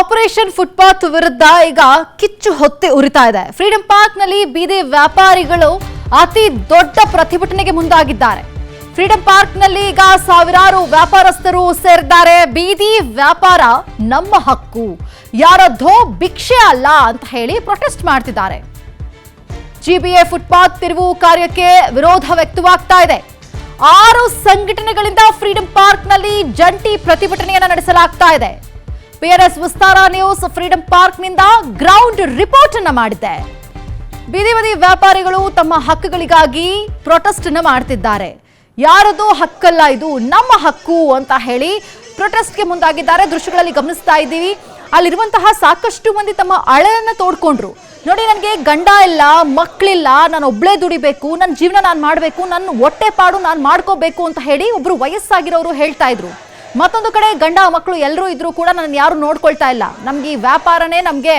Operation footpath ವಿರುದ್ಧ ಈಗ ಕಿಚ್ಚು ಹೊತ್ತಿ ಉರಿತಾ ಇದೆ. ಫ್ರೀಡಂ ಪಾರ್ಕ್ ನಲ್ಲಿ ಬೀದಿ ವ್ಯಾಪಾರಿಗಳು ಅತಿ ದೊಡ್ಡ ಪ್ರತಿಭಟನೆಗೆ ಮುಂದಾಗಿದ್ದಾರೆ. ಫ್ರೀಡಂ ಪಾರ್ಕ್ ನಲ್ಲಿ ಈಗ ಸಾವಿರಾರು ವ್ಯಾಪಾರಸ್ಥರು ಸೇರಿದ್ದಾರೆ. ಬೀದಿ ವ್ಯಾಪಾರ ನಮ್ಮ ಹಕ್ಕು, ಯಾರದ್ದೋ ಭಿಕ್ಷೆ ಅಲ್ಲ ಅಂತ ಹೇಳಿ ಪ್ರೊಟೆಸ್ಟ್ ಮಾಡ್ತಿದ್ದಾರೆ. ಜಿಬಿಎ ಫುಟ್ಪಾತ್ ತಿರುವು ಕಾರ್ಯಕ್ಕೆ ವಿರೋಧ ವ್ಯಕ್ತವಾಗ್ತಾ ಇದೆ. 6 ಸಂಘಟನೆಗಳಿಂದ ಫ್ರೀಡಂ ಪಾರ್ಕ್ ನಲ್ಲಿ ಜಂಟಿ ಪ್ರತಿಭಟನೆಯನ್ನು ನಡೆಸಲಾಗ್ತಾ ಇದೆ. ಪಿಆರ್ಎಸ್ ವಿಸ್ತಾರ ನ್ಯೂಸ್ ಫ್ರೀಡಂ ಪಾರ್ಕ್ ನಿಂದ ಗ್ರೌಂಡ್ ರಿಪೋರ್ಟ್ ಅನ್ನು ಮಾಡಿದೆ. ಬೀದಿ ಬದಿ ವ್ಯಾಪಾರಿಗಳು ತಮ್ಮ ಹಕ್ಕುಗಳಿಗಾಗಿ ಪ್ರೊಟೆಸ್ಟ್ ಅನ್ನು ಮಾಡ್ತಿದ್ದಾರೆ. ಯಾರದೋ ಹಕ್ಕಲ್ಲ, ಇದು ನಮ್ಮ ಹಕ್ಕು ಅಂತ ಹೇಳಿ ಪ್ರೊಟೆಸ್ಟ್ಗೆ ಮುಂದಾಗಿದ್ದಾರೆ. ದೃಶ್ಯಗಳಲ್ಲಿ ಗಮನಿಸ್ತಾ ಇದ್ದೀವಿ. ಅಲ್ಲಿರುವಂತಹ ಸಾಕಷ್ಟು ಮಂದಿ ತಮ್ಮ ಅಳಲನ್ನ ತೋಡ್ಕೊಂಡ್ರು. ನೋಡಿ, ನನಗೆ ಗಂಡ ಇಲ್ಲ, ಮಕ್ಕಳಿಲ್ಲ, ನಾನು ಒಬ್ಳೇ ದುಡಿಬೇಕು, ನನ್ನ ಜೀವನ ನಾನು ಮಾಡಬೇಕು, ನನ್ನ ಹೊಟ್ಟೆ ಪಾಡು ನಾನು ಮಾಡ್ಕೋಬೇಕು ಅಂತ ಹೇಳಿ ಒಬ್ರು ವಯಸ್ಸಾಗಿರೋರು ಹೇಳ್ತಾ ಇದ್ರು. ಮತ್ತೊಂದು ಕಡೆ ಗಂಡ ಮಕ್ಕಳು ಎಲ್ಲರೂ ಇದ್ರು ಕೂಡ ನನ್ನ ಯಾರು ನೋಡ್ಕೊಳ್ತಾ ಇಲ್ಲ, ನಮ್ಗೆ ಈ ವ್ಯಾಪಾರನೇ ನಮ್ಗೆ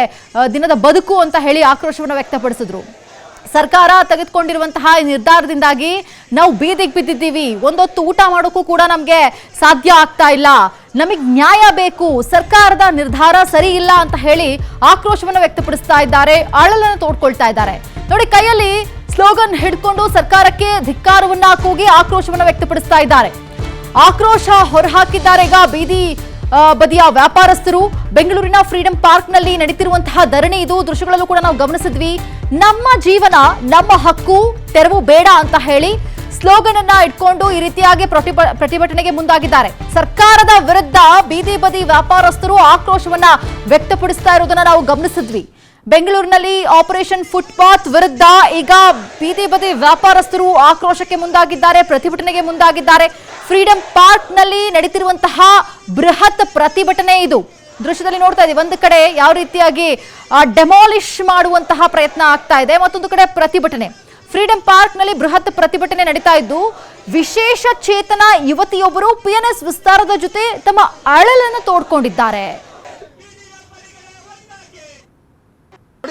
ದಿನದ ಬದುಕು ಅಂತ ಹೇಳಿ ಆಕ್ರೋಶವನ್ನು ವ್ಯಕ್ತಪಡಿಸಿದ್ರು. ಸರ್ಕಾರ ತೆಗೆದುಕೊಂಡಿರುವಂತಹ ನಿರ್ಧಾರದಿಂದಾಗಿ ನಾವು ಬೀದಿಗೆ ಬಿದ್ದಿದ್ದೀವಿ, ಒಂದೊತ್ತು ಊಟ ಮಾಡೋಕ್ಕೂ ಕೂಡ ನಮ್ಗೆ ಸಾಧ್ಯ ಆಗ್ತಾ ಇಲ್ಲ, ನಮಗೆ ನ್ಯಾಯ ಬೇಕು, ಸರ್ಕಾರದ ನಿರ್ಧಾರ ಸರಿ ಇಲ್ಲ ಅಂತ ಹೇಳಿ ಆಕ್ರೋಶವನ್ನು ವ್ಯಕ್ತಪಡಿಸ್ತಾ ಇದ್ದಾರೆ, ಅಳಲನ್ನು ತೋಡ್ಕೊಳ್ತಾ ಇದ್ದಾರೆ. ನೋಡಿ, ಕೈಯಲ್ಲಿ ಸ್ಲೋಗನ್ ಹಿಡ್ಕೊಂಡು ಸರ್ಕಾರಕ್ಕೆ ಧಿಕ್ಕಾರವನ್ನ ಕೂಗಿ ಆಕ್ರೋಶವನ್ನು ವ್ಯಕ್ತಪಡಿಸ್ತಾ ಇದ್ದಾರೆ. ಆಕ್ರೋಶ ಹೊರಹಾಕಿದ್ದಾರೆ ಈಗ ಬೀದಿ ಬದಿಯ ವ್ಯಾಪಾರಸ್ಥರು. ಬೆಂಗಳೂರಿನ ಫ್ರೀಡಂ ಪಾರ್ಕ್ ನಲ್ಲಿ ನಡೀತಿರುವಂತಹ ಧರಣಿ ಇದು. ದೃಶ್ಯಗಳಲ್ಲೂ ಕೂಡ ನಾವು ಗಮನಿಸಿದ್ವಿ. ನಮ್ಮ ಜೀವನ ನಮ್ಮ ಹಕ್ಕು, ತೆರವು ಬೇಡ ಅಂತ ಹೇಳಿ ಸ್ಲೋಗನ್ ಅನ್ನ ಇಟ್ಕೊಂಡು ಈ ರೀತಿಯಾಗಿ ಪ್ರತಿಭಟನೆಗೆ ಮುಂದಾಗಿದ್ದಾರೆ. ಸರ್ಕಾರದ ವಿರುದ್ಧ ಬೀದಿ ಬದಿ ವ್ಯಾಪಾರಸ್ಥರು ಆಕ್ರೋಶವನ್ನ ವ್ಯಕ್ತಪಡಿಸ್ತಾ ಇರೋದನ್ನ ನಾವು ಗಮನಿಸಿದ್ವಿ. ಬೆಂಗಳೂರಿನಲ್ಲಿ ಆಪರೇಷನ್ ಫುಟ್ಪಾತ್ ವಿರುದ್ಧ ಈಗ ಬೀದಿ ಬದಿ ವ್ಯಾಪಾರಸ್ಥರು ಆಕ್ರೋಶಕ್ಕೆ ಮುಂದಾಗಿದ್ದಾರೆ, ಪ್ರತಿಭಟನೆಗೆ ಮುಂದಾಗಿದ್ದಾರೆ. ಫ್ರೀಡಂ ಪಾರ್ಕ್ ನಲ್ಲಿ ನಡೀತಿರುವಂತಹ ಬೃಹತ್ ಪ್ರತಿಭಟನೆ ಇದು. ದೃಶ್ಯದಲ್ಲಿ ನೋಡ್ತಾ ಇದ್ದೀವಿ, ಒಂದು ಕಡೆ ಯಾವ ರೀತಿಯಾಗಿ ಡೆಮಾಲಿಷ್ ಮಾಡುವಂತಹ ಪ್ರಯತ್ನ ಆಗ್ತಾ ಇದೆ, ಮತ್ತೊಂದು ಕಡೆ ಪ್ರತಿಭಟನೆ. ಫ್ರೀಡಂ ಪಾರ್ಕ್ ನಲ್ಲಿ ಬೃಹತ್ ಪ್ರತಿಭಟನೆ ನಡೀತಾ ಇದ್ದು, ವಿಶೇಷ ಚೇತನ ಯುವತಿಯೊಬ್ಬರು ಪಿಎನ್ಎಸ್ ವಿಸ್ತಾರದ ಜೊತೆ ತಮ್ಮ ಅಳಲನ್ನು ತೋಡ್ಕೊಂಡಿದ್ದಾರೆ.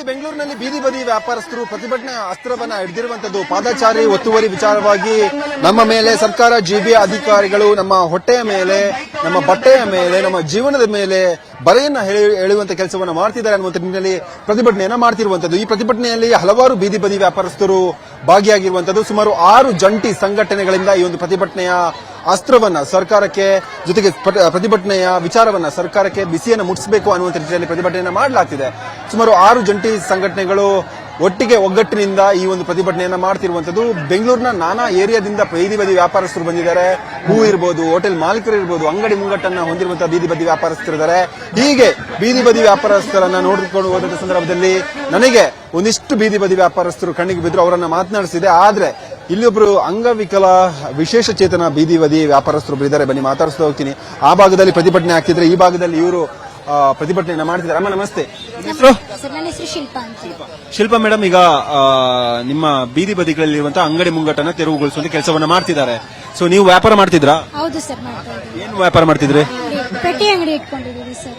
ಬೆಂಗಳೂರಿನಲ್ಲಿ ಬೀದಿ ಬದಿ ವ್ಯಾಪಾರಸ್ಥರು ಪ್ರತಿಭಟನೆ ಅಸ್ತ್ರವನ್ನ ಹಿಡಿದಿರುವಂತದ್ದು ಪಾದಚಾರಿ ಒತ್ತುವರಿ ವಿಚಾರವಾಗಿ ನಮ್ಮ ಮೇಲೆ ಸರ್ಕಾರ, ಜಿಬಿಎ ಅಧಿಕಾರಿಗಳು ನಮ್ಮ ಹೊಟ್ಟೆಯ ಮೇಲೆ, ನಮ್ಮ ಬಟ್ಟೆಯ ಮೇಲೆ, ನಮ್ಮ ಜೀವನದ ಮೇಲೆ ಬರೆಯನ್ನ ಎಳೆಯುವಂತ ಕೆಲಸವನ್ನ ಮಾಡ್ತಿದ್ದಾರೆ ಅನ್ನುವಂಥ ನಿಟ್ಟಿನಲ್ಲಿ ಪ್ರತಿಭಟನೆಯನ್ನ ಮಾಡ್ತಿರುವಂತದ್ದು. ಈ ಪ್ರತಿಭಟನೆಯಲ್ಲಿ ಹಲವಾರು ಬೀದಿ ಬದಿ ವ್ಯಾಪಾರಸ್ಥರು ಭಾಗಿಯಾಗಿರುವಂತದ್ದು. ಸುಮಾರು 6 ಜಂಟಿ ಸಂಘಟನೆಗಳಿಂದ ಈ ಒಂದು ಪ್ರತಿಭಟನೆಯ ಅಸ್ತ್ರವನ್ನ ಸರ್ಕಾರಕ್ಕೆ, ಜೊತೆಗೆ ಪ್ರತಿಭಟನೆಯ ವಿಚಾರವನ್ನ ಸರ್ಕಾರಕ್ಕೆ ಬಿಸಿಯನ್ನು ಮುಟ್ಟಿಸಬೇಕು ಅನ್ನುವಂಥ ರೀತಿಯಲ್ಲಿ ಪ್ರತಿಭಟನೆಯನ್ನ ಮಾಡಲಾಗ್ತಿದೆ. ಸುಮಾರು 6 ಜಂಟಿ ಸಂಘಟನೆಗಳು ಒಟ್ಟಿಗೆ ಒಗ್ಗಟ್ಟಿನಿಂದ ಈ ಒಂದು ಪ್ರತಿಭಟನೆಯನ್ನ ಮಾಡ್ತಿರುವಂತದ್ದು. ಬೆಂಗಳೂರಿನ ನಾನಾ ಏರಿಯಾದಿಂದ ಬೀದಿ ಬದಿ ವ್ಯಾಪಾರಸ್ಥರು ಬಂದಿದ್ದಾರೆ. ಹೂ ಇರ್ಬೋದು, ಹೋಟೆಲ್ ಮಾಲೀಕರು ಇರ್ಬೋದು, ಅಂಗಡಿ ಮುಂಗಟ್ಟನ್ನ ಹೊಂದಿರುವಂತಹ ಬೀದಿ ಬದಿ ವ್ಯಾಪಾರಸ್ಥರಿದ್ದಾರೆ. ಹೀಗೆ ಬೀದಿ ಬದಿ ವ್ಯಾಪಾರಸ್ಥರನ್ನ ನೋಡಿಕೊಂಡು ಹೋದಂತ ಸಂದರ್ಭದಲ್ಲಿ ನನಗೆ ಒಂದಿಷ್ಟು ಬೀದಿ ಬದಿ ವ್ಯಾಪಾರಸ್ಥರು ಕಣ್ಣಿಗೆ ಬಿದ್ರು, ಅವರನ್ನ ಮಾತನಾಡಿಸಿದೆ. ಆದ್ರೆ ಇಲ್ಲೊಬ್ರು ಅಂಗವಿಕಲ ವಿಶೇಷ ಚೇತನ ಬೀದಿ ಬದಿ ವ್ಯಾಪಾರಸ್ಥರು ಇದ್ದಾರೆ, ಬನ್ನಿ ಮಾತಾಡಿಸ್ತಾ ಹೋಗ್ತೀನಿ. ಆ ಭಾಗದಲ್ಲಿ ಪ್ರತಿಭಟನೆ ಆಗ್ತಿದ್ರೆ ಈ ಭಾಗದಲ್ಲಿ ಇವರು ಪ್ರತಿಭಟನೆಯನ್ನ ಮಾಡ್ತಿದ್ದಾರೆ. ಅಮ್ಮ ನಮಸ್ತೆ. ನನ್ನ ಹೆಸರು ಶಿಲ್ಪಾ ಅಂತ. ಶಿಲ್ಪಾ ಮೇಡಮ್, ಈಗ ನಿಮ್ಮ ಬೀದಿ ಬದಿಗಳಲ್ಲಿರುವಂತಹ ಅಂಗಡಿ ಮುಂಗಟ್ಟನ್ನ ತೆರವುಗೊಳಿಸುವಂತ ಕೆಲಸವನ್ನ ಮಾಡ್ತಿದ್ದಾರೆ. ಸೊ ನೀವು ವ್ಯಾಪಾರ ಮಾಡ್ತಿದ್ರಾ? ಹೌದು ಸರ್, ಮಾಡ್ತಾ ಇದ್ದೀವಿ. ಏನು ವ್ಯಾಪಾರ ಮಾಡ್ತಿದ್ರಿ? ಪೆಟ್ಟಿ ಅಂಗಡಿ ಇಟ್ಕೊಂಡಿದ್ದೀವಿ ಸರ್.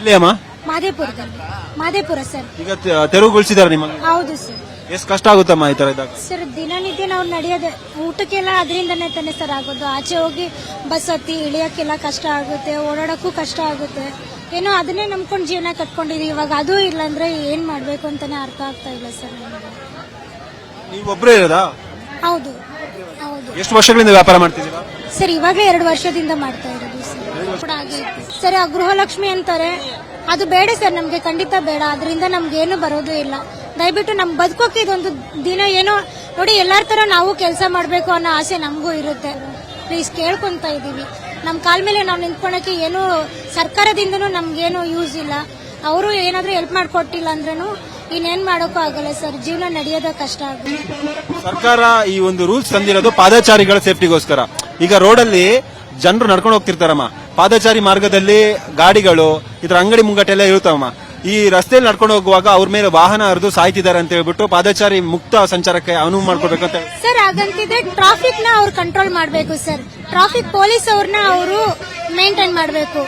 ಎಲ್ಲಿ ಅಮ್ಮ? ಮಾದೇಪುರ ಸರ್. ಈಗ ತೆರವುಗೊಳಿಸಿದಾರೆ ನಿಮಗೆ? ಹೌದು ಸರ್. ಎಷ್ಟು ಕಷ್ಟ ಆಗುತ್ತಮ್ಮ ಈ ತರ ಇದ್ದಾಗ? ಸರ್, ದಿನನಿತ್ಯ ನಾವು ನಡೆಯೋದು ಊಟಕ್ಕೆಲ್ಲ ಅದರಿಂದನೇ ತಾನೆ ಸರ್ ಆಗೋದು. ಆಚೆ ಹೋಗಿ ಬಸ್ ಹತ್ತಿ ಇಳಿಯಕ್ಕೆಲ್ಲ ಕಷ್ಟ ಆಗುತ್ತೆ, ಓಡಾಡಕ್ಕೂ ಕಷ್ಟ ಆಗುತ್ತೆ. ಏನೋ ಅದನ್ನೇ ನಂಬ್ಕೊಂಡು ಜೀವನ ಕಟ್ಕೊಂಡಿದೀವಿ. ಇವಾಗ ಅದು ಇಲ್ಲ ಅಂದ್ರೆ ಏನ್ ಮಾಡ್ಬೇಕು ಅಂತಾನೆ ಅರ್ಥ ಆಗ್ತಾ ಇಲ್ಲ ಸರ್. ನೀವು ಒಬ್ಬರೇ ಇರೋದಾ? ಹೌದು ಹೌದು. ಎಷ್ಟು ವರ್ಷಗಳಿಂದ ವ್ಯಾಪಾರ ಮಾಡ್ತಿದ್ದೀರಾ? ಸರ್, ಇವಾಗಲೇ 2 ವರ್ಷದಿಂದ ಮಾಡ್ತಾ ಇರೋದು ಸರ್. ಸರ್, ಆ ಗೃಹಲಕ್ಷ್ಮಿ ಅಂತಾರೆ, ಅದು ಬೇಡ ಸರ್, ನಮ್ಗೆ ಖಂಡಿತ ಬೇಡ. ಅದರಿಂದ ನಮ್ಗೇನು ಬರೋದು ಇಲ್ಲ. ದಯವಿಟ್ಟು ನಮ್ ಬದುಕೋಕೆ ಇದೊಂದು ದಿನ ಏನೋ ನೋಡಿ, ಎಲ್ಲಾರ ತರ ನಾವು ಕೆಲಸ ಮಾಡ್ಬೇಕು ಅನ್ನೋ ಆಸೆ ನಮಗೂ ಇರುತ್ತೆ. ಪ್ಲೀಸ್ ಕೇಳ್ಕೊಂತ ಇದೀವಿ. ನಮ್ ಕಾಲ್ ಮೇಲೆ ನಾವು ನಿಂತ್ಕೊಳಕ್ಕೆ ಏನು ಸರ್ಕಾರದಿಂದನೂ ನಮ್ಗೇನು ಯೂಸ್ ಇಲ್ಲ. ಅವರು ಏನಾದ್ರೂ ಹೆಲ್ಪ್ ಮಾಡ್ಕೊಟ್ಟಿಲ್ಲ ಅಂದ್ರೂ ಇನ್ನೇನ್ ಮಾಡೋಕ್ಕೂ ಆಗಲ್ಲ ಸರ್. ಜೀವನ ನಡೆಯೋದ ಕಷ್ಟ ಆಗುತ್ತೆ. ಸರ್ಕಾರ ಈ ಒಂದು ರೂಲ್ಸ್ ತಂದಿರೋದು ಪಾದಚಾರಿಗಳ ಸೇಫ್ಟಿಗೋಸ್ಕರ. ಈಗ ರೋಡಲ್ಲಿ ಜನರು ನಡ್ಕೊಂಡು ಹೋಗ್ತಿರ್ತಾರಮ್ಮ, ಪಾದಚಾರಿ ಮಾರ್ಗದಲ್ಲಿ ಗಾಡಿಗಳು, ಇದರ ಅಂಗಡಿ ಮುಂಗಟ್ಟೆಲ್ಲ ಇರುತ್ತವಮ್ಮ. ಈ ರಸ್ತೆಯಲ್ಲಿ ನಡ್ಕೊಂಡು ಹೋಗುವಾಗ ಅವ್ರ ಮೇಲೆ ವಾಹನ ಹರಿದು ಸಾಯ್ತಿದ್ದಾರೆ ಅಂತ ಹೇಳ್ಬಿಟ್ಟು ಪಾದಚಾರಿ ಮುಕ್ತ ಸಂಚಾರಕ್ಕೆ ಅನುವು ಮಾಡ್ಕೋಬೇಕಂತ ಸರ್. ಹಾಗಂತಿದ್ರೆ ಟ್ರಾಫಿಕ್ ನ ಅವ್ರು ಕಂಟ್ರೋಲ್ ಮಾಡಬೇಕು ಸರ್. ಟ್ರಾಫಿಕ್ ಪೊಲೀಸ್ ಅವ್ರನ್ನ ಅವರು ಮೇಂಟೈನ್ ಮಾಡಬೇಕು.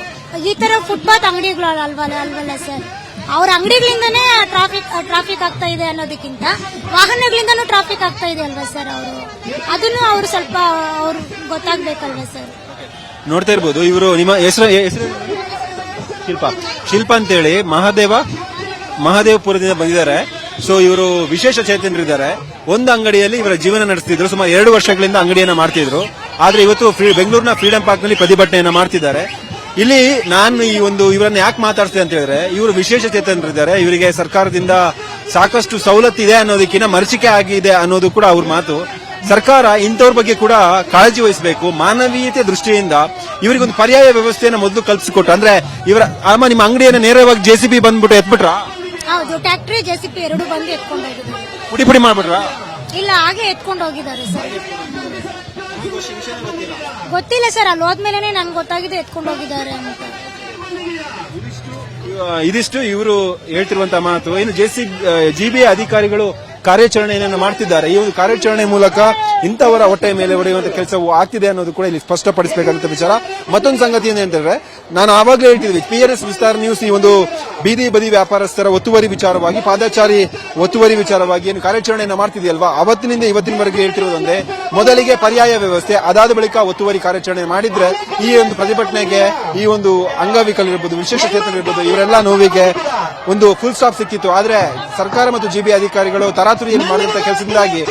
ಈ ತರ ಫುಟ್ಪಾತ್ ಅಂಗಡಿಗಳು ಅಲ್ವಲ್ಲ ಸರ್. ಅವ್ರ ಅಂಗಡಿಗಳಿಂದಾನೇ ಟ್ರಾಫಿಕ್ ಆಗ್ತಾ ಇದೆ ಅನ್ನೋದಕ್ಕಿಂತ ವಾಹನಗಳಿಂದನೂ ಟ್ರಾಫಿಕ್ ಆಗ್ತಾ ಇದೆ ಅಲ್ವಾ ಸರ್. ಅದನ್ನು ಅವ್ರು ಸ್ವಲ್ಪ ಅವ್ರು ಗೊತ್ತಾಗ್ಬೇಕಲ್ವಾ ಸರ್. ನೋಡ್ತಾ ಇರ್ಬೋದು. ಇವರು ನಿಮ್ಮ ಹೆಸರು ಶಿಲ್ಪ ಅಂತೇಳಿ ಮಹದೇವಪುರದಿಂದ ಬಂದಿದ್ದಾರೆ. ಸೊ ಇವರು ವಿಶೇಷ ಚೇತನರಿದ್ದಾರೆ. ಒಂದು ಅಂಗಡಿಯಲ್ಲಿ ಇವರ ಜೀವನ ನಡೆಸ್ತಿದ್ರು. ಸುಮಾರು 2 ವರ್ಷಗಳಿಂದ ಅಂಗಡಿಯನ್ನ ಮಾಡ್ತಿದ್ರು. ಆದ್ರೆ ಇವತ್ತು ಬೆಂಗಳೂರಿನ ಫ್ರೀಡಂ ಪಾರ್ಕ್ ನಲ್ಲಿ ಪ್ರತಿಭಟನೆಯನ್ನ ಮಾಡ್ತಿದ್ದಾರೆ. ಇಲ್ಲಿ ನಾನು ಇವರನ್ನ ಯಾಕೆ ಮಾತಾಡ್ತೇನೆ ಅಂತ ಹೇಳಿದ್ರೆ, ಇವರು ವಿಶೇಷ ಚೇತನರಿದ್ದಾರೆ. ಇವರಿಗೆ ಸರ್ಕಾರದಿಂದ ಸಾಕಷ್ಟು ಸವಲತ್ತಿದೆ ಅನ್ನೋದಕ್ಕಿಂತ ಮರೀಚಿಕೆ ಆಗಿದೆ ಅನ್ನೋದು ಕೂಡ ಅವ್ರ ಮಾತು. ಸರ್ಕಾರ ಇಂಥವ್ರ ಬಗ್ಗೆ ಕೂಡ ಕಾಳಜಿ ವಹಿಸಬೇಕು. ಮಾನವೀಯತೆ ದೃಷ್ಟಿಯಿಂದ ಇವರಿಗೊಂದು ಪರ್ಯಾಯ ವ್ಯವಸ್ಥೆಯನ್ನು ಮೊದಲು ಕಲ್ಪಿಸಿಕೊಟ್ಟು, ಅಂದ್ರೆ ನಿಮ್ಮ ಅಂಗಡಿಯನ್ನ ನೇರವಾಗಿ JCB ಬಂದ್ಬಿಟ್ಟು ಎತ್ಬಿಟ್ರ? ಹೌದು, ಟ್ಯಾಕ್ಟ್ರಿ JCB ಎರಡು ಬಂದು ಎತ್ಕೊಂಡು ಹೋಗಿದ್ದಾರೆ. ಪುಡಿ ಮಾಡ್ಬಿಟ್ರ? ಇಲ್ಲ, ಹಾಗೆ ಎತ್ಕೊಂಡು ಹೋಗಿದ್ದಾರೆ ಸರ್. ಗೊತ್ತಿಲ್ಲ ಸರ್, ಅಲ್ಲಿ ಹೋದ್ಮೇಲೆ ನನ್ಗೆ ಗೊತ್ತಾಗಿದೆ ಎತ್ಕೊಂಡು ಹೋಗಿದ್ದಾರೆ ಅಂತ. ಇದಿಷ್ಟು ಇವರು ಹೇಳ್ತಿರುವಂತಹ ಮಾತು. ಇನ್ನು GB ಅಧಿಕಾರಿಗಳು ಕಾರ್ಯಾಚರಣೆಯನ್ನು ಮಾಡ್ತಿದ್ದಾರೆ. ಈ ಒಂದು ಕಾರ್ಯಾಚರಣೆ ಮೂಲಕ ಇಂಥವರ ಹೊಟ್ಟೆ ಮೇಲೆ ಹೊಡೆಯುವಂತ ಕೆಲಸವು ಆಗ್ತಿದೆ ಅನ್ನೋದು ಕೂಡ ಇಲ್ಲಿ ಸ್ಪಷ್ಟಪಡಿಸಬೇಕಂತ ವಿಚಾರ. ಮತ್ತೊಂದು ಸಂಗತಿ ಏನಂತಂದ್ರೆ, ನಾನು ಆವಾಗಲೇ ಹೇಳ್ತಿದ್ವಿ, PNS ವಿಸ್ತಾರ ನ್ಯೂಸ್ ಈ ಒಂದು ಬೀದಿ ಬದಿ ವ್ಯಾಪಾರಸ್ಥರ ಒತ್ತುವರಿ ವಿಚಾರವಾಗಿ, ಪಾದಚಾರಿ ಒತ್ತುವರಿ ವಿಚಾರವಾಗಿ ಏನು ಕಾರ್ಯಾಚರಣೆಯನ್ನು ಮಾಡ್ತಿದೆಯಲ್ವಾ, ಅವತ್ತಿನಿಂದ ಇವತ್ತಿನವರೆಗೆ ಹೇಳ್ತಿರೋದಂದ್ರೆ, ಮೊದಲಿಗೆ ಪರ್ಯಾಯ ವ್ಯವಸ್ಥೆ, ಅದಾದ ಬಳಿಕ ಒತ್ತುವರಿ ಕಾರ್ಯಾಚರಣೆ ಮಾಡಿದ್ರೆ ಈ ಒಂದು ಪ್ರತಿಭಟನೆಗೆ ಈ ಒಂದು ಅಂಗವಿಕಲರಿರ್ಬೋದು, ವಿಶೇಷ ಚೇತನರಿರ್ಬೋದು, ಇವರೆಲ್ಲ ನೋವಿಗೆ ಒಂದು ಫುಲ್ ಸ್ಟಾಪ್ ಸಿಕ್ಕಿತ್ತು. ಆದ್ರೆ ಸರ್ಕಾರ ಮತ್ತು GB ಅಧಿಕಾರಿಗಳು ತರಾತುರಿಯಲ್ಲಿ ಮಾಡಿದಂತ ಕೆಲಸದಿಂದಾಗಿ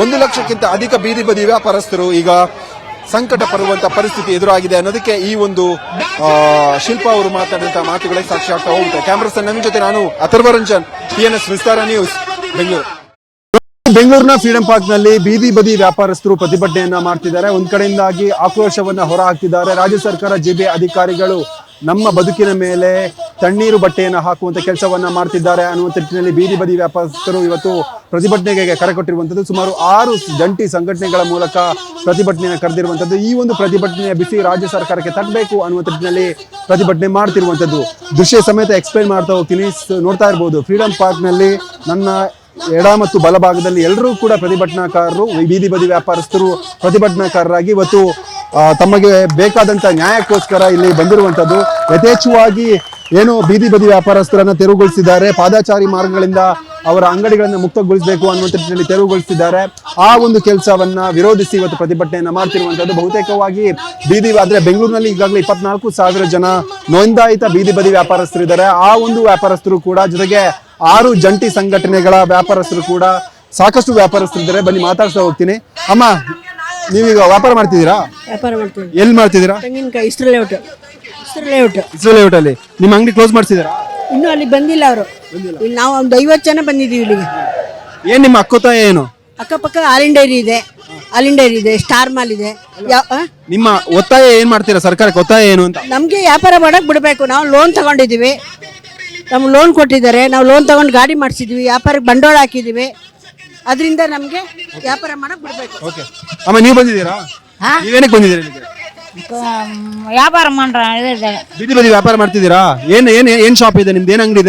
1 ಲಕ್ಷಕ್ಕಿಂತ ಅಧಿಕ ಬೀದಿ ಬದಿ ವ್ಯಾಪಾರಸ್ಥರು ಈಗ ಸಂಕಟ ಪಡುವಂತ ಪರಿಸ್ಥಿತಿ ಎದುರಾಗಿದೆ ಅನ್ನೋದಕ್ಕೆ ಈ ಒಂದು ಶಿಲ್ಪ ಅವರು ಮಾತಾಡಿದಂತಹ ಮಾತುಗಳೇ ಸಾಕ್ಷಿ ಆಗ್ತಾ ಹೋಗುತ್ತೆ. ಕ್ಯಾಮರಾ ನವೀನ್ ಜೊತೆ ನಾನು ಅಥರ್ವರಂಜನ್, PNS ವಿಸ್ತಾರ ನ್ಯೂಸ್, ಬೆಂಗಳೂರು. ಬೆಂಗಳೂರಿನ ಫ್ರೀಡಂ ಪಾರ್ಕ್ ನಲ್ಲಿ ಬೀದಿ ಬದಿ ವ್ಯಾಪಾರಸ್ಥರು ಪ್ರತಿಭಟನೆಯನ್ನ ಮಾಡ್ತಿದ್ದಾರೆ. ಒಂದ್ ಕಡೆಯಿಂದಾಗಿ ಆಕ್ರೋಶವನ್ನ ಹೊರ ಹಾಕ್ತಿದ್ದಾರೆ. ರಾಜ್ಯ ಸರ್ಕಾರ, GB ಅಧಿಕಾರಿಗಳು ನಮ್ಮ ಬದುಕಿನ ಮೇಲೆ ತಣ್ಣೀರು ಬಟ್ಟೆಯನ್ನು ಹಾಕುವಂತ ಕೆಲಸವನ್ನ ಮಾಡ್ತಿದ್ದಾರೆ ಅನ್ನುವಂಥ ನಿಟ್ಟಿನಲ್ಲಿ ಬೀದಿ ಬದಿ ವ್ಯಾಪಾರಸ್ಥರು ಇವತ್ತು ಪ್ರತಿಭಟನೆಗೆ ಕರೆ ಕೊಟ್ಟಿರುವಂತದ್ದು. ಸುಮಾರು 6 ಜಂಟಿ ಸಂಘಟನೆಗಳ ಮೂಲಕ ಪ್ರತಿಭಟನೆಯನ್ನು ಕರೆದಿರುವಂತದ್ದು. ಈ ಒಂದು ಪ್ರತಿಭಟನೆಯ ಬಿಸಿ ರಾಜ್ಯ ಸರ್ಕಾರಕ್ಕೆ ತಟ್ಟಬೇಕು ಅನ್ನುವಂಥ ನಿಟ್ಟಿನಲ್ಲಿ ಪ್ರತಿಭಟನೆ ಮಾಡ್ತಿರುವಂತದ್ದು. ದೃಶ್ಯ ಸಮೇತ ಎಕ್ಸ್ಪ್ಲೈನ್ ಮಾಡ್ತಾ ಹೋಗ್ತೀನಿ. ನೋಡ್ತಾ ಇರಬಹುದು, ಫ್ರೀಡಂ ಪಾರ್ಕ್ ನಲ್ಲಿ ನನ್ನ ಎಡ ಮತ್ತು ಬಲಭಾಗದಲ್ಲಿ ಎಲ್ಲರೂ ಕೂಡ ಪ್ರತಿಭಟನಾಕಾರರು, ಬೀದಿ ಬದಿ ವ್ಯಾಪಾರಸ್ಥರು ಪ್ರತಿಭಟನಾಕಾರರಾಗಿ ಇವತ್ತು ತಮಗೆ ಬೇಕಾದಂತ ನ್ಯಾಯಕ್ಕೋಸ್ಕರ ಇಲ್ಲಿ ಬಂದಿರುವಂತದ್ದು. ಯಥೇಚ್ಛವಾಗಿ ಏನು ಬೀದಿ ಬದಿ ವ್ಯಾಪಾರಸ್ಥರನ್ನ ತೆರವುಗೊಳಿಸಿದ್ದಾರೆ. ಪಾದಚಾರಿ ಮಾರ್ಗಗಳಿಂದ ಅವರ ಅಂಗಡಿಗಳನ್ನು ಮುಕ್ತಗೊಳಿಸಬೇಕು ಅನ್ನುವಂಥ ನಿಟ್ಟಿನಲ್ಲಿ ತೆರವುಗೊಳಿಸಿದ್ದಾರೆ. ಆ ಒಂದು ಕೆಲಸವನ್ನ ವಿರೋಧಿಸಿ ಇವತ್ತು ಪ್ರತಿಭಟನೆಯನ್ನ ಮಾಡ್ತಿರುವಂತದ್ದು. ಬಹುತೇಕವಾಗಿ ಆದ್ರೆ ಬೆಂಗಳೂರಿನಲ್ಲಿ ಈಗಾಗಲೇ 24,000 ಜನ ನೋಂದಾಯಿತ ಬೀದಿ ಬದಿ ವ್ಯಾಪಾರಸ್ಥರಿದ್ದಾರೆ. ಆ ಒಂದು ವ್ಯಾಪಾರಸ್ಥರು ಕೂಡ, ಜೊತೆಗೆ 6 ಜಂಟಿ ಸಂಘಟನೆಗಳ ವ್ಯಾಪಾರಸ್ಥರು ಕೂಡ, ಸಾಕಷ್ಟು ವ್ಯಾಪಾರಸ್ಥರಿದ್ದಾರೆ. ಬನ್ನಿ ಮಾತಾಡ್ತಾ ಹೋಗ್ತೀನಿ. ಅಮ್ಮ, ನೀವೀಗ ವ್ಯಾಪಾರ ಮಾಡ್ತಿದ್ದೀರಾ? ವ್ಯಾಪಾರ ಮಾಡ್ತೀವಿ. ಎಲ್ಲಿ ಮಾಡ್ತಿದ್ದೀರಾ? ತೆಂಗಿನಕಾಯಿ ಇಸ್ರೋ ಲೇಔಟ್ ಅಲ್ಲಿ. ನಿಮ್ಮ ಅಂಗಡಿ ಕ್ಲೋಸ್ ಮಾಡ್ತಿದ್ದೀರಾ? ಇನ್ನೂ ಅಲ್ಲಿ ಬಂದಿಲ್ಲ ಅವರು. ಇಲ್ಲಿ ನಾವು ಒಂದು 50 ಜನ ಬಂದಿದ್ದೀವಿ ಇಲ್ಲಿಗೆ. ಏನ್ ನಿಮ್ಮ ಅಕ್ಕತಾಯ ಏನು? ಅಕ್ಕಪಕ್ಕ ಹಾಲಿನ ಡೈರಿ ಇದೆ, ಸ್ಟಾರ್ ಮಾಲ್ ಇದೆ. ನಿಮ್ಮ ಒತ್ತಾಯ ಏನ್ ಮಾಡ್ತೀರಾ ಸರ್ಕಾರಕ್ಕೆ? ಒತ್ತಾಯ ಏನು ಅಂತ? ನಮ್ಗೆ ವ್ಯಾಪಾರ ಮಾಡಕ್ ಬಿಡಬೇಕು. ನಾವು ಲೋನ್ ತಗೊಂಡಿದ್ದೀವಿ, ನಮ್ಗೆ ಲೋನ್ ಕೊಟ್ಟಿದ್ದಾರೆ. ನಾವು ಲೋನ್ ತಗೊಂಡು ಗಾಡಿ ಮಾಡಿಸಿದ್ವಿ, ವ್ಯಾಪಾರಕ್ಕೆ ಬಂಡವಾಳ ಹಾಕಿದೀವಿ. ಅದರಿಂದ ನಮ್ಗೆ ವ್ಯಾಪಾರ ಮಾಡಕ್ ಬಿಡ್ಬೇಕು. ಓಕೆ ಅಮ್ಮ, ನೀವು ಬಂದಿದ್ದೀರಾ? ನೀವೇನಕ್ಕೆ ಬಂದಿದ್ದೀರಾ ಇಲ್ಲಿಗೆ? ವ್ಯಾಪಾರ ಮಾಡ್ರ ಬೀದಿ ಬದಿ ವ್ಯಾಪಾರ ಮಾಡ್ತಿದ್ದೀರಾ? ಏನ್ ಶಾಪ್ ಇದೆ ನಿಮ್ದು? ಏನ್ ಅಂಗಡಿ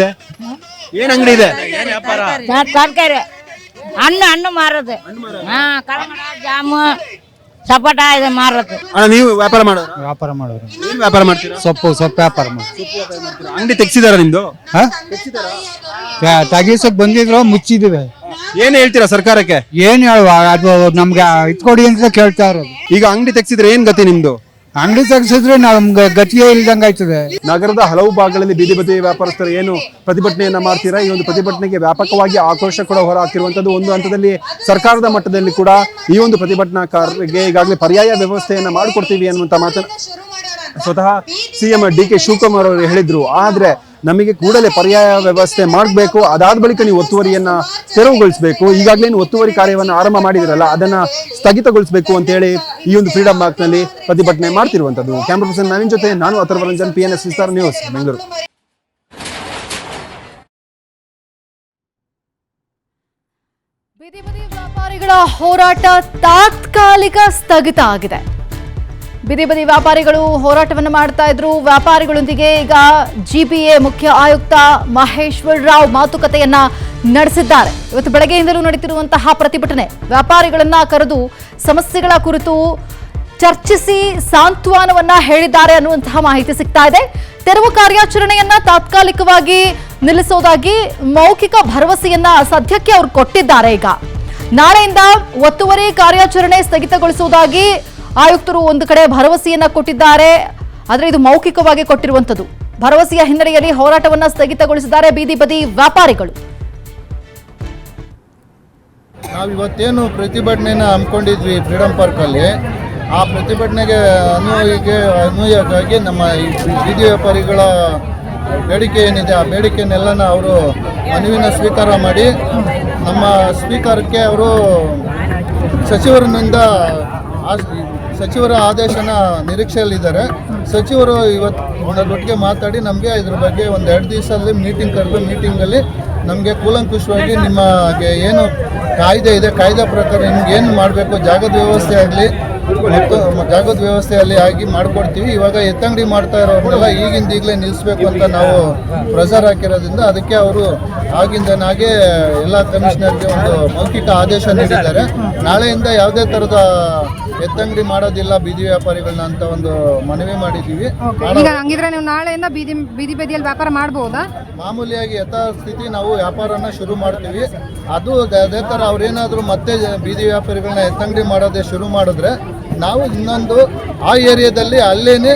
ಇದೆ? ತರಕಾರಿ, ಹಣ್ಣು ಮಾರೋದು. ಕಲ್ಲಂಗಡಿ, ಜಾಮು, ಸಪೋಟ ಇದು ಮಾರೋದು. ಅಣ್ಣ, ನೀವು ವ್ಯಾಪಾರ ಮಾಡೋರು? ಏನ್ ವ್ಯಾಪಾರ ಮಾಡ್ತೀರಾ? ಸೊಪ್ಪು ವ್ಯಾಪಾರ ಅಂಗಡಿ ತೆಗ್ಸಿದಾರ ನಿಮ್ದು? ತೆಗಿಸಕ್ ಬಂದಿದ್ರು, ಮುಚ್ಚಿದಿವೆ. ಏನ್ ಹೇಳ್ತೀರಾ ಸರ್ಕಾರಕ್ಕೆ? ಏನ್ ಹೇಳುವ, ಅದು ನಮ್ಗೆ ಇಟ್ಕೊಡಿ ಅಂತ ಕೇಳ್ತಾ ಇರೋದು. ಈಗ ಅಂಗಡಿ ತೆಗ್ಸಿದ್ರೆ ಏನ್ ಗತಿ ನಿಮ್ದು? ಅಂಗಡಿ ತೆಗ್ಸಿದ್ರೆ ನಮ್ಗೆ ಗತಿಯೇ ಇಲ್ದಂಗ ಆಯ್ತದೆ. ನಗರದ ಹಲವು ಭಾಗಗಳಲ್ಲಿ ಬೀದಿ ಬದಿ ವ್ಯಾಪಾರಸ್ಥರು ಏನು ಪ್ರತಿಭಟನೆಯನ್ನ ಮಾಡ್ತೀರಾ, ಈ ಒಂದು ಪ್ರತಿಭಟನೆಗೆ ವ್ಯಾಪಕವಾಗಿ ಆಕ್ರೋಶ ಕೂಡ ಹೊರ ಹಾಕಿರುವಂತದ್ದು. ಒಂದು ಹಂತದಲ್ಲಿ ಸರ್ಕಾರದ ಮಟ್ಟದಲ್ಲಿ ಕೂಡ ಈ ಒಂದು ಪ್ರತಿಭಟನಾಕಾರರಿಗೆ ಈಗಾಗಲೇ ಪರ್ಯಾಯ ವ್ಯವಸ್ಥೆಯನ್ನ ಮಾಡಿಕೊಡ್ತೀವಿ ಅನ್ನುವಂತ ಮಾತನ್ನ ಸ್ವತಃ CM DK ಶಿವಕುಮಾರ್ ಅವರು ಹೇಳಿದ್ರು. ಆದ್ರೆ ನಮಗೆ ಕೂಡಲೇ ಪರ್ಯಾಯ ವ್ಯವಸ್ಥೆ ಮಾಡಬೇಕು, ಅದಾದ ಬಳಿಕ ನೀವು ಒತ್ತುವರಿಯನ್ನ ತೆರವುಗೊಳಿಸಬೇಕು. ಈಗಾಗಲೇ ಒತ್ತುವರಿ ಕಾರ್ಯವನ್ನು ಆರಂಭ ಮಾಡಿದಿರಲ್ಲ, ಅದನ್ನ ಸ್ಥಗಿತಗೊಳಿಸಬೇಕು ಅಂತ ಹೇಳಿ ಈ ಒಂದು ಫ್ರೀಡಂ ಪಾರ್ಕ್ ನಲ್ಲಿ ಪ್ರತಿಭಟನೆ ಮಾಡ್ತಿರುವಂತದ್ದು. ಕ್ಯಾಮರಾ ಪರ್ಸನ್ ನವೀನ್ ಜೊತೆ ನಾನು ಅಥರ್ವರಂಜನ್, PNS ವಿಸ್ತಾರ ನ್ಯೂಸ್, ಬೆಂಗಳೂರು. ಬೀದಿ ಬದಿ ವ್ಯಾಪಾರಿಗಳ ಹೋರಾಟ ತಾತ್ಕಾಲಿಕ ಸ್ಥಗಿತ ಆಗಿದೆ. ಬೀದಿ ಬದಿ ವ್ಯಾಪಾರಿಗಳು ಹೋರಾಟವನ್ನು ಮಾಡ್ತಾ ಇದ್ರು. ವ್ಯಾಪಾರಿಗಳೊಂದಿಗೆ ಈಗ GBA ಮುಖ್ಯ ಆಯುಕ್ತ ಮಹೇಶ್ವರ್ ರಾವ್ ಮಾತುಕತೆಯನ್ನ ನಡೆಸಿದ್ದಾರೆ. ಇವತ್ತು ಬೆಳಗ್ಗೆಯಿಂದಲೂ ನಡೀತಿರುವಂತಹ ಪ್ರತಿಭಟನೆ, ವ್ಯಾಪಾರಿಗಳನ್ನ ಕರೆದು ಸಮಸ್ಯೆಗಳ ಕುರಿತು ಚರ್ಚಿಸಿ ಸಾಂತ್ವನವನ್ನ ಹೇಳಿದ್ದಾರೆ ಅನ್ನುವಂತಹ ಮಾಹಿತಿ ಸಿಗ್ತಾ ಇದೆ. ತೆರವು ಕಾರ್ಯಾಚರಣೆಯನ್ನ ತಾತ್ಕಾಲಿಕವಾಗಿ ನಿಲ್ಲಿಸೋದಾಗಿ ಮೌಖಿಕ ಭರವಸೆಯನ್ನ ಸದ್ಯಕ್ಕೆ ಅವರು ಕೊಟ್ಟಿದ್ದಾರೆ. ಈಗ ನಾಳೆಯಿಂದ ಒತ್ತುವರಿ ಕಾರ್ಯಾಚರಣೆ ಸ್ಥಗಿತಗೊಳಿಸುವುದಾಗಿ ಆಯುಕ್ತರು ಒಂದು ಕಡೆ ಭರವಸೆಯನ್ನ ಕೊಟ್ಟಿದ್ದಾರೆ. ಆದ್ರೆ ಇದು ಮೌಖಿಕವಾಗಿ ಕೊಟ್ಟಿರುವಂತದ್ದು. ಭರವಸೆಯ ಹಿನ್ನಡೆಯಲ್ಲಿ ಹೋರಾಟವನ್ನ ಸ್ಥಗಿತಗೊಳಿಸಿದ್ದಾರೆ ಬೀದಿ ಬದಿ ವ್ಯಾಪಾರಿಗಳು. ನಾವು ಇವತ್ತೇನು ಪ್ರತಿಭಟನೆನ ಹಮ್ಮಿಕೊಂಡಿದ್ವಿ ಫ್ರೀಡಂ ಪಾರ್ಕಲ್ಲಿ, ಆ ಪ್ರತಿಭಟನೆಗೆ ಅನ್ವಯಕ್ಕಾಗಿ ನಮ್ಮ ಈ ಬೀದಿ ವ್ಯಾಪಾರಿಗಳ ಬೇಡಿಕೆ ಏನಿದೆ ಆ ಬೇಡಿಕೆನೆಲ್ಲನ ಅವರು ಮನವಿನ ಸ್ವೀಕಾರ ಮಾಡಿ ನಮ್ಮ ಸ್ವೀಕಾರಕ್ಕೆ ಅವರು ಸಚಿವರ ಆದೇಶನ ನಿರೀಕ್ಷೆಯಲ್ಲಿದ್ದಾರೆ. ಸಚಿವರು ಇವತ್ತೊಟ್ಟಿಗೆ ಮಾತಾಡಿ ನಮಗೆ ಇದ್ರ ಬಗ್ಗೆ ಒಂದು 2 ದಿವಸದಲ್ಲಿ ಮೀಟಿಂಗ್ ಕರೆದು ಮೀಟಿಂಗಲ್ಲಿ ನಮಗೆ ಕೂಲಂಕುಷವಾಗಿ ನಿಮಗೆ ಏನು ಕಾಯ್ದೆ ಇದೆ ಕಾಯ್ದೆ ಪ್ರಕಾರ ನಿಮ್ಗೆ ಏನು ಮಾಡಬೇಕು ಜಾಗದ ವ್ಯವಸ್ಥೆ ಆಗಲಿ ಮತ್ತು ಜಾಗದ ವ್ಯವಸ್ಥೆಯಲ್ಲಿ ಆಗಿ ಮಾಡಿಕೊಡ್ತೀವಿ. ಇವಾಗ ಎತ್ತಂಗಡಿ ಮಾಡ್ತಾ ಇರೋರನ್ನೆಲ್ಲ ಈಗಲೇ ನಿಲ್ಲಿಸಬೇಕು ಅಂತ ನಾವು ಪ್ರೆಸರ್ ಹಾಕಿರೋದ್ರಿಂದ ಅದಕ್ಕೆ ಅವರು ಆಗಿಂದನಾಗೆ ಎಲ್ಲ ಕಮಿಷನರ್ಗೆ ಒಂದು ಮೌಖಿಕ ಆದೇಶ ನೀಡಿದ್ದಾರೆ. ನಾಳೆಯಿಂದ ಯಾವುದೇ ಥರದ ಎತ್ತಂಗಡಿ ಮಾಡೋದಿಲ್ಲ ಬೀದಿ ವ್ಯಾಪಾರಿಗಳನ್ನ ಅಂತ ಒಂದು ಮನವಿ ಮಾಡಿದ್ದೀವಿ. ಈಗ ಹಂಗಿದ್ರೆ ನೀವು ನಾಳೆಯಿಂದ ಬೀದಿ ಬದಿಯಲ್ಲಿ ವ್ಯಾಪಾರ ಮಾಡಬಹುದಾ? ಮಾಮೂಲಿಯಾಗಿ ಯಥಾಸ್ಥಿತಿ ನಾವು ವ್ಯಾಪಾರನ ಶುರು ಮಾಡ್ತೀವಿ. ಅದು ಅದೇ ಥರ ಅವ್ರೇನಾದರೂ ಮತ್ತೆ ಬೀದಿ ವ್ಯಾಪಾರಿಗಳನ್ನ ಎತ್ತಂಗಡಿ ಮಾಡೋದೇ ಶುರು ಮಾಡಿದ್ರೆ ನಾವು ಇನ್ನೊಂದು ಆ ಏರಿಯಾದಲ್ಲಿ ಅಲ್ಲೇನೆ